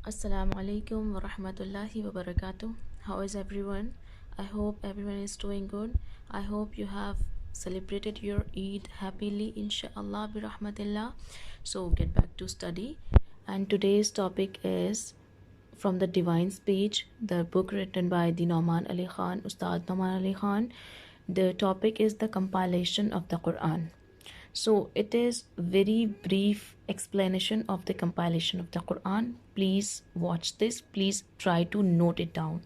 Assalamu alaikum wa rahmatullahi wa barakatuh. How is everyone? I hope everyone is doing good. I hope you have celebrated your Eid happily, inshallah, bi rahmatillah. So get back to study. And today's topic is from the Divine Speech, the book written by the Nauman Ali Khan, Ustad Nauman Ali Khan. The topic is the compilation of the Qur'an. So it is very brief explanation of the compilation of the Quran. Please watch this. Please try to note it down.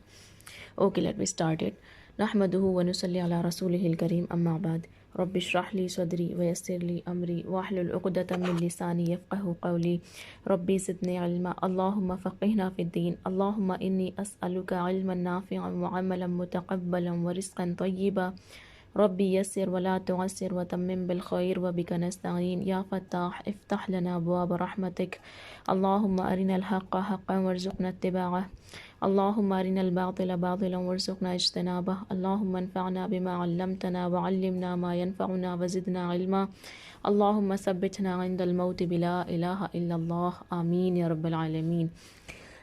Okay, let me start it. نحمده ونصلي على رسوله الكريم أما بعد رب اشرح لي صدري ويسر لي أمري واحلل عقدة من لساني يفقه قولي ربي زدني علما اللهم فقهنا في الدين اللهم إني أسألك علما نافعا وعملا متقبلا ورزقا طيبا ربي يسر ولا تعسر وتمم بالخير وبك نستعين يا فتاح افتح لنا أبواب رحمتك اللهم أرنا الحق حقا وارزقنا اتباعه اللهم أرنا الباطل باطلا وارزقنا اجتنابه اللهم انفعنا بما علمتنا وعلمنا ما ينفعنا وزدنا علما اللهم ثبتنا عند الموت بلا إله إلا الله آمين يا رب العالمين.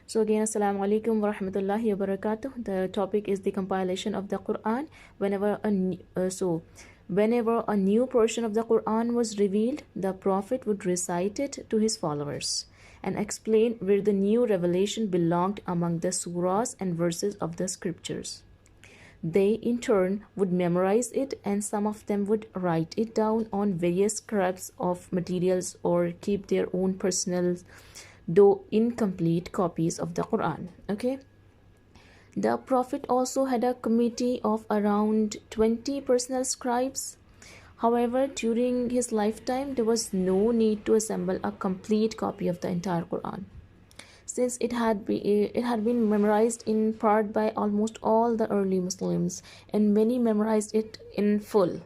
So again, Assalamu alaikum wa rahmatullahi wa barakatuh. The topic is the compilation of the Quran. Whenever a new portion of the Quran was revealed, the Prophet would recite it to his followers and explain where the new revelation belonged among the surahs and verses of the scriptures. They in turn would memorize it, and some of them would write it down on various scraps of materials or keep their own personal, though incomplete, copies of the Quran. Okay. The Prophet also had a committee of around 20 personal scribes. However, during his lifetime, there was no need to assemble a complete copy of the entire Quran, since it had been memorized in part by almost all the early Muslims, and many memorized it in full.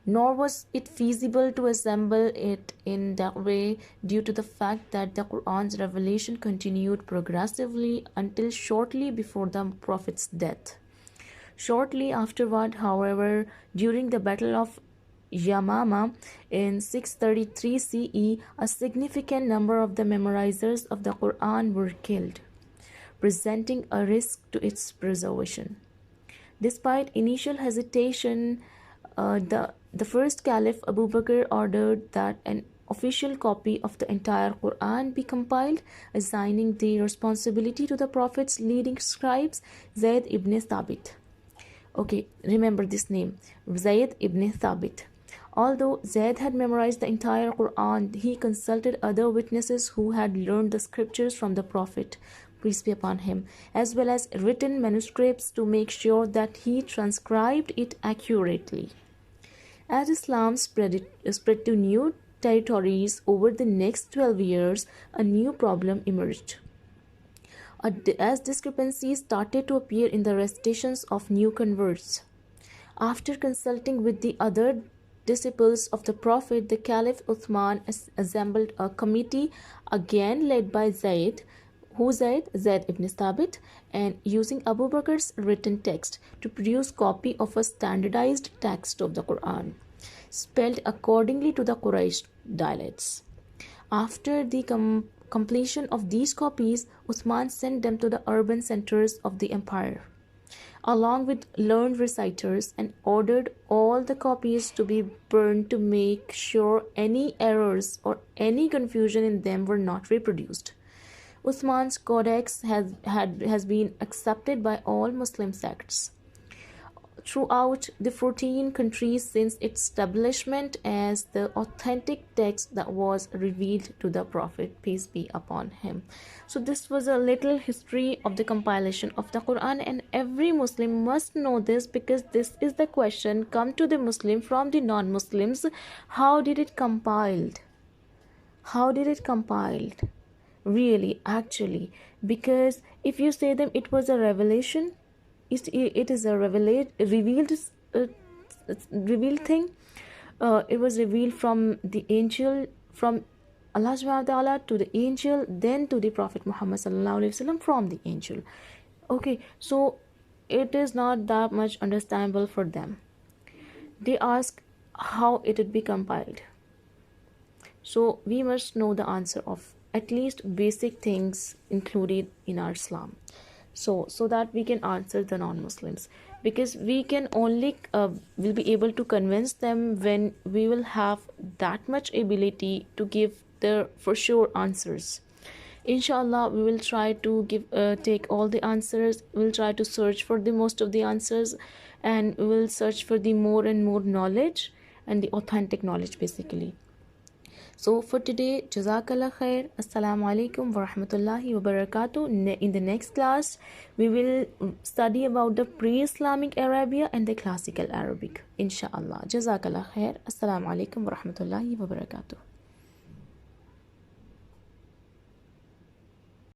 Nor was it feasible to assemble it in that way due to the fact that the Quran's revelation continued progressively until shortly before the Prophet's death. Shortly afterward, however, during the Battle of Yamama in 633 CE, a significant number of the memorizers of the Quran were killed, presenting a risk to its preservation. Despite initial hesitation, the first Caliph Abu Bakr ordered that an official copy of the entire Quran be compiled, assigning the responsibility to the Prophet's leading scribes, Zayd ibn Thabit. Okay, remember this name, Zayd ibn Thabit. Although Zayd had memorized the entire Quran, he consulted other witnesses who had learned the scriptures from the Prophet, peace be upon him, as well as written manuscripts to make sure that he transcribed it accurately. As Islam spread to new territories over the next 12 years, a new problem emerged. As discrepancies started to appear in the recitations of new converts. After consulting with the other disciples of the Prophet, the Caliph Uthman assembled a committee, again led by Zayd ibn Thabit, and using Abu Bakr's written text to produce copy of a standardized text of the Quran, spelled accordingly to the Quraysh dialects. After the completion of these copies, Uthman sent them to the urban centers of the empire, along with learned reciters, and ordered all the copies to be burned to make sure any errors or any confusion in them were not reproduced. Uthman's codex has been accepted by all Muslim sects throughout the 14 countries since its establishment as the authentic text that was revealed to the Prophet, peace be upon him. So this was a little history of the compilation of the Quran, and every Muslim must know this, because this is the question come to the Muslim from the non-Muslims: how did it compiled? How did it compiled? Really, actually, because if you say them it was a revelation, it is a revealed thing. It was revealed from the angel, from Allah subhanahu wa ta'ala to the angel, then to the Prophet Muhammad sallallahu alaihi wasallam from the angel. Okay, so it is not that much understandable for them. They ask how it would be compiled. So we must know the answer of at least basic things included in our Islam, so that we can answer the non-Muslims, because we can only will be able to convince them when we will have that much ability to give the for sure answers. Inshallah, we will try to give take all the answers. We'll try to search for the most of the answers, and we will search for the more and more knowledge, and the authentic knowledge basically. So for today, Jazakallah khair. Assalamu alaikum wa rahmatullahi wa barakatuh. In the next class, we will study about the pre-Islamic Arabia and the classical Arabic. Inshallah. Jazakallah khair. Assalamu alaikum wa rahmatullahi wa barakatuh.